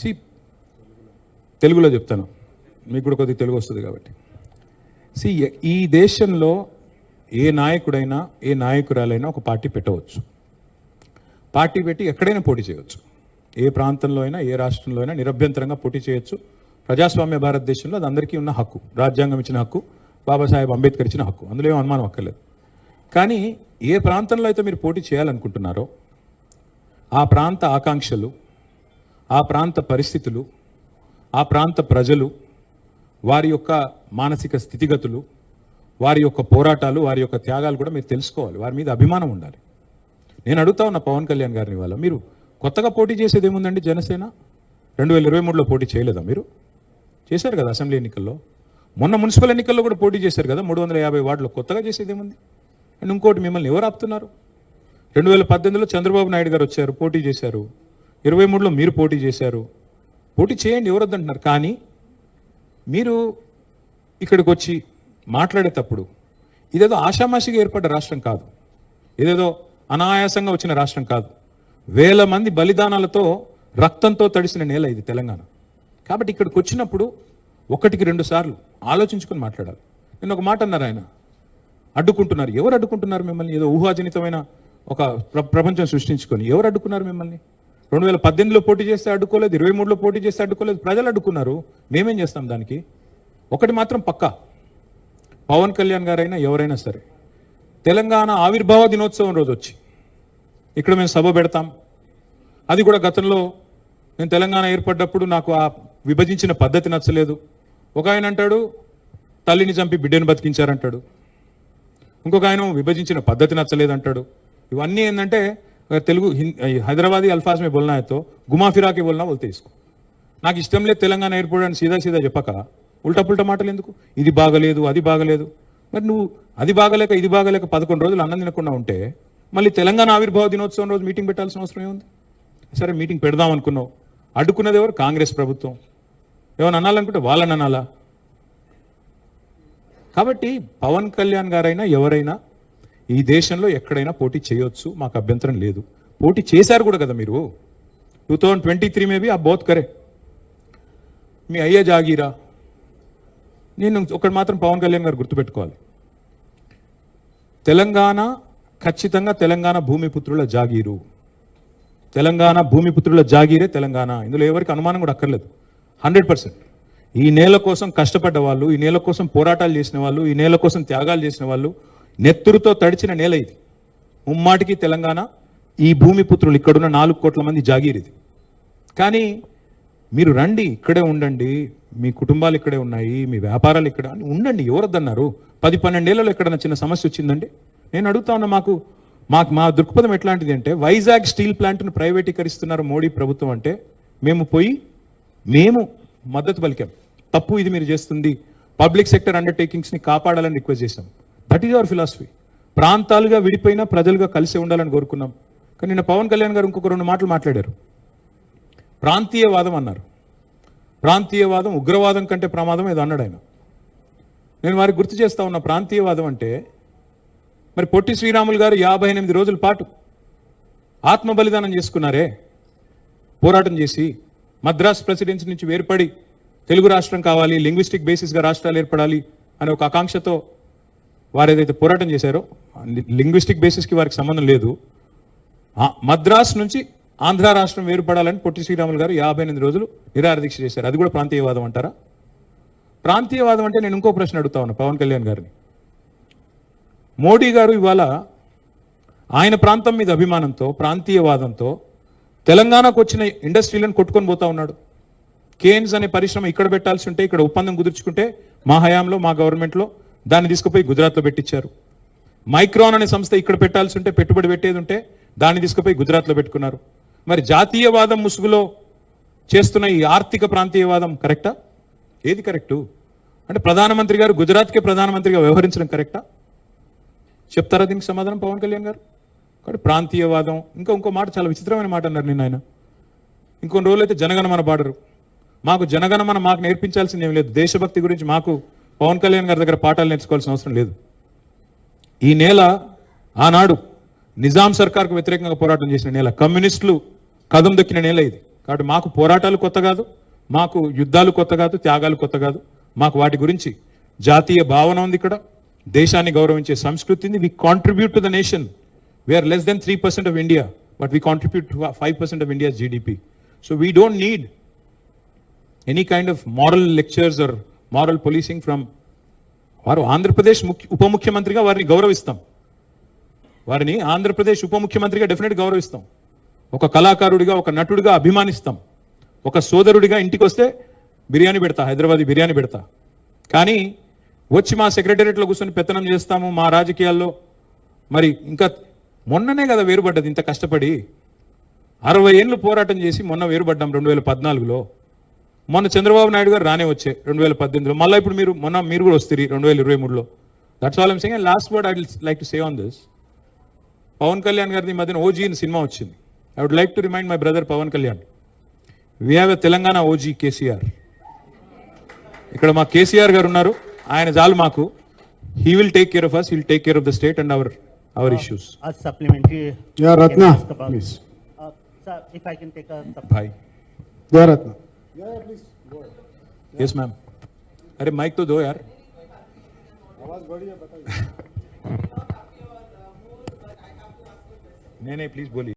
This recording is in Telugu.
సి తెలుగులో చెప్తాను, మీకు కూడా కొద్దిగా తెలుగు వస్తుంది కాబట్టి. సి ఈ దేశంలో ఏ నాయకుడైనా ఏ నాయకురాలైనా ఒక పార్టీ పెట్టవచ్చు. పార్టీ పెట్టి ఎక్కడైనా పోటీ చేయవచ్చు. ఏ ప్రాంతంలో అయినా ఏ రాష్ట్రంలో అయినా నిరభ్యంతరంగా పోటీ చేయొచ్చు. ప్రజాస్వామ్య భారతదేశంలో అది అందరికీ ఉన్న హక్కు, రాజ్యాంగం ఇచ్చిన హక్కు, బాబాసాహెబ్ అంబేద్కర్ ఇచ్చిన హక్కు, అందులో ఏం అనుమానం అక్కర్లేదు. కానీ ఏ ప్రాంతంలో అయితే మీరు పోటీ చేయాలనుకుంటున్నారో ఆ ప్రాంత ఆకాంక్షలు, ఆ ప్రాంత పరిస్థితులు, ఆ ప్రాంత ప్రజలు, వారి యొక్క మానసిక స్థితిగతులు, వారి యొక్క పోరాటాలు, వారి యొక్క త్యాగాలు కూడా మీరు తెలుసుకోవాలి. వారి మీద అభిమానం ఉండాలి. నేను అడుగుతా ఉన్న పవన్ కళ్యాణ్ గారిని వల్ల, మీరు కొత్తగా పోటీ చేసేది ఏముందండి? జనసేన 2023లో పోటీ చేయలేదా? మీరు చేశారు కదా అసెంబ్లీ ఎన్నికల్లో, మొన్న మున్సిపల్ ఎన్నికల్లో కూడా పోటీ చేశారు కదా 350 వార్డులో. కొత్తగా చేసేది ఏముంది? అండ్ ఇంకోటి, మిమ్మల్ని ఎవరు ఆపుతున్నారు? 2018లో చంద్రబాబు నాయుడు గారు వచ్చారు, పోటీ చేశారు. 23లో మీరు పోటీ చేశారు. పోటీ చేయండి, ఎవరు వద్దంటున్నారు. కానీ మీరు ఇక్కడికి వచ్చి మాట్లాడేటప్పుడు ఇదేదో ఆషామాషిగా ఏర్పడ్డ రాష్ట్రం కాదు, ఇదేదో అనాయాసంగా వచ్చిన రాష్ట్రం కాదు. వేల మంది బలిదానాలతో, రక్తంతో తడిసిన నేల ఇది తెలంగాణ. కాబట్టి ఇక్కడికి వచ్చినప్పుడు 1-2 సార్లు ఆలోచించుకొని మాట్లాడాలి. నేను ఒక మాట అన్నారు, ఆయన అడ్డుకుంటున్నారు. ఎవరు అడ్డుకుంటున్నారు మిమ్మల్ని? ఏదో ఊహాజనితమైన ఒక ప్రపంచం సృష్టించుకొని ఎవరు అడ్డుకున్నారు మిమ్మల్ని? 2018లో పోటీ చేస్తే అడ్డుకోలేదు, 23లో పోటీ చేస్తే అడ్డుకోలేదు, ప్రజలు అడ్డుకున్నారు. మేమేం చేస్తాం దానికి? ఒకటి మాత్రం పక్కా, పవన్ కళ్యాణ్ గారైనా ఎవరైనా సరే తెలంగాణ ఆవిర్భావ దినోత్సవం రోజు వచ్చి ఇక్కడ మేము సభ పెడతాం. అది కూడా గతంలో నేను తెలంగాణ ఏర్పడ్డప్పుడు నాకు ఆ విభజించిన పద్ధతి నచ్చలేదు. ఒక ఆయన అంటాడు తల్లిని చంపి బిడ్డను బతికించారంటాడు, ఇంకొక ఆయన విభజించిన పద్ధతి నచ్చలేదంటాడు. ఇవన్నీ ఏంటంటే తెలుగు హైదరాబాదీ అల్ఫాజ్ మే బోల్నా హై తో గుమా ఫిరాకి బోల్నా బోల్తే ఇస్కో. నాకు ఇష్టం లేదు తెలంగాణ ఏర్పడని సీదా సీదా చెప్పక ఉల్టా పుల్టా మాటలు ఎందుకు? ఇది బాగలేదు, అది బాగలేదు. మరి నువ్వు అది బాగలేక ఇది బాగలేక 11 రోజులు అన్నం తినకుండా ఉంటే మళ్ళీ తెలంగాణ ఆవిర్భావ దినోత్సవం రోజు మీటింగ్ పెట్టాల్సిన అవసరం ఏముంది? సరే మీటింగ్ పెడదాం అనుకున్నావు, అడ్డుకున్నది ఎవరు? కాంగ్రెస్ ప్రభుత్వం. ఏమైనా అనాలనుకుంటే వాళ్ళని అనాలా? కాబట్టి పవన్ కళ్యాణ్ గారైనా ఎవరైనా ఈ దేశంలో ఎక్కడైనా పోటీ చేయొచ్చు, మాకు అభ్యంతరం లేదు. పోటీ చేశారు కూడా కదా మీరు. 2023 में भी आप बहुत करे. మీ అయ్యే జాగీరా. నేను ఒకటి మాత్రం పవన్ కళ్యాణ్ గారు గుర్తుపెట్టుకోవాలి, తెలంగాణ ఖచ్చితంగా తెలంగాణ భూమిపుత్రుల జాగీరు. తెలంగాణ భూమిపుత్రుల జాగీరే తెలంగాణ. ఇందులో ఎవరికి అనుమానం కూడా అక్కర్లేదు. 100% ఈ నేల కోసం కష్టపడ్డ వాళ్ళు, ఈ నేల కోసం పోరాటాలు చేసిన వాళ్ళు, ఈ నేల కోసం త్యాగాలు చేసిన వాళ్ళు, నెత్తురుతో తడిచిన నేల ఇది. ముమ్మాటికి తెలంగాణ ఈ భూమిపుత్రులు, ఇక్కడున్న 4 కోట్ల మంది జాగీర్ ఇది. కానీ మీరు రండి, ఇక్కడే ఉండండి, మీ కుటుంబాలు ఇక్కడే ఉన్నాయి, మీ వ్యాపారాలు ఇక్కడ ఉండండి, ఎవరొద్దన్నారు? 10-12 ఏళ్లలో ఎక్కడన్నా చిన్న సమస్య వచ్చిందండి? నేను అడుగుతా ఉన్నా, మా దృక్పథం ఎట్లాంటిది అంటే, వైజాగ్ స్టీల్ ప్లాంట్ను ప్రైవేటీకరిస్తున్నారు మోడీ ప్రభుత్వం అంటే మేము మద్దతు పలికాం. తప్పు ఇది మీరు చేస్తుంది, పబ్లిక్ సెక్టర్ అండర్టేకింగ్స్ని కాపాడాలని రిక్వెస్ట్ చేశాం. That is our philosophy. ప్రాంతాలుగా విడిపోయినా ప్రజలుగా కలిసి ఉండాలని కోరుకున్నాం. కానీ నిన్న పవన్ కళ్యాణ్ గారు ఇంకొక 2 మాటలు మాట్లాడారు. ప్రాంతీయవాదం అన్నారు. ప్రాంతీయవాదం ఉగ్రవాదం కంటే ప్రమాదం ఏదో అన్నాడు ఆయన. నేను వారికి గుర్తు చేస్తా ఉన్న, ప్రాంతీయవాదం అంటే మరి పొట్టి శ్రీరాములు గారు 58 రోజుల పాటు ఆత్మ బలిదానం చేసుకున్నారే, పోరాటం చేసి మద్రాస్ ప్రెసిడెన్సీ నుంచి వేర్పడి తెలుగు రాష్ట్రం కావాలి, లింగ్విస్టిక్ బేసిస్గా రాష్ట్రాలు ఏర్పడాలి అనే ఒక ఆకాంక్షతో వారు ఏదైతే పోరాటం చేశారో, లింగ్విస్టిక్ బేసిస్కి వారికి సంబంధం లేదు. మద్రాస్ నుంచి ఆంధ్ర రాష్ట్రం వేరుపడాలని పొట్టి శ్రీరాములు గారు 58 రోజులు నిరాహార దీక్ష చేశారు. అది కూడా ప్రాంతీయవాదం అంటారా? ప్రాంతీయవాదం అంటే నేను ఇంకో ప్రశ్న అడుగుతా ఉన్నా పవన్ కళ్యాణ్ గారిని. మోడీ గారు ఇవాళ ఆయన ప్రాంతం మీద అభిమానంతో, ప్రాంతీయవాదంతో తెలంగాణకు వచ్చిన ఇండస్ట్రీలను కొట్టుకొని పోతా ఉన్నాడు. కేన్స్ అనే పరిశ్రమ ఇక్కడ పెట్టాల్సి ఉంటే, ఇక్కడ ఒప్పందం కుదుర్చుకుంటే మా హయాంలో, మా గవర్నమెంట్లో దాన్ని తీసుకుపోయి గుజరాత్లో పెట్టించారు. మైక్రాన్ అనే సంస్థ ఇక్కడ పెట్టాల్సి ఉంటే, పెట్టుబడి పెట్టేది ఉంటే దాన్ని తీసుకుపోయి గుజరాత్లో పెట్టుకున్నారు. మరి జాతీయవాదం ముసుగులో చేస్తున్న ఈ ఆర్థిక ప్రాంతీయవాదం కరెక్టా? ఏది కరెక్టు? అంటే ప్రధానమంత్రి గారు గుజరాత్కే ప్రధానమంత్రిగా వ్యవహరించడం కరెక్టా? చెప్తారా దీనికి సమాధానం పవన్ కళ్యాణ్ గారు? కాబట్టి ప్రాంతీయవాదం, ఇంకో మాట, చాలా విచిత్రమైన మాట అన్నారు నిన్న ఆయన. ఇంకొన్ని రోజులు అయితే జనగణమన పాడరు. మాకు జనగణమన మాకు నేర్పించాల్సింది ఏం లేదు. దేశభక్తి గురించి మాకు పవన్ కళ్యాణ్ గారి దగ్గర పాఠాలు నేర్చుకోవాల్సిన అవసరం లేదు. ఈ నేల ఆనాడు నిజాం సర్కార్కు వ్యతిరేకంగా పోరాటం చేసిన నేల, కమ్యూనిస్టులు కదం దొక్కిన నేల ఇది. కాబట్టి మాకు పోరాటాలు కొత్త కాదు, మాకు యుద్ధాలు కొత్త కాదు, త్యాగాలు కొత్త కాదు. మాకు వాటి గురించి జాతీయ భావన ఉంది. ఇక్కడ దేశాన్ని గౌరవించే సంస్కృతి ఉంది. We contribute to the nation. We're less than 3% of India, but we contribute to 5% of India's GDP. So we don't need any kind of moral lectures or moral policing from. వారు ఆంధ్రప్రదేశ్ ఉప ముఖ్యమంత్రిగా వారిని గౌరవిస్తాం. వారిని ఆంధ్రప్రదేశ్ ఉప ముఖ్యమంత్రిగా డెఫినెట్ గౌరవిస్తాం. ఒక కళాకారుడిగా, ఒక నటుడిగా అభిమానిస్తాం. ఒక సోదరుడిగా ఇంటికి వస్తే బిర్యానీ పెడతా, హైదరాబాదీ బిర్యానీ పెడతా. కానీ వచ్చి మా సెక్రటేరియట్లో కూర్చొని పెత్తనం చేస్తాము మా రాజకీయాల్లో. మరి ఇంకా మొన్ననే కదా వేరుపడ్డది, ఇంత కష్టపడి 60 ఏళ్ళు పోరాటం చేసి మొన్న వేరుపడ్డాం 2014లో. మొన్న చంద్రబాబు నాయుడు గారు రానే వచ్చే 2018లో, మళ్ళీ ఇప్పుడు మీరు కూడా వస్తారు 2023లో. That's all I'm saying. And last word I will like to say on this. Pawan Kalyan గారిది ఈ మధ్యన ఓజీ అని సినిమా వచ్చింది. I would like to remind my brother Pawan Kalyan, we have a Telangana OG KCR. ఇక్కడ మా కేసీఆర్ గారు ఉన్నారు, ఆయన చాలు మాకు. He will take care of us, he will take care of the state and our issues. Supplementary. Yeah, Ratna, can I ask about- please. Sir, if I can take a भाई. Yeah, Ratna. Yes ma'am. अरे माइक तो दो यार. नहीं प्लीज बोलिए.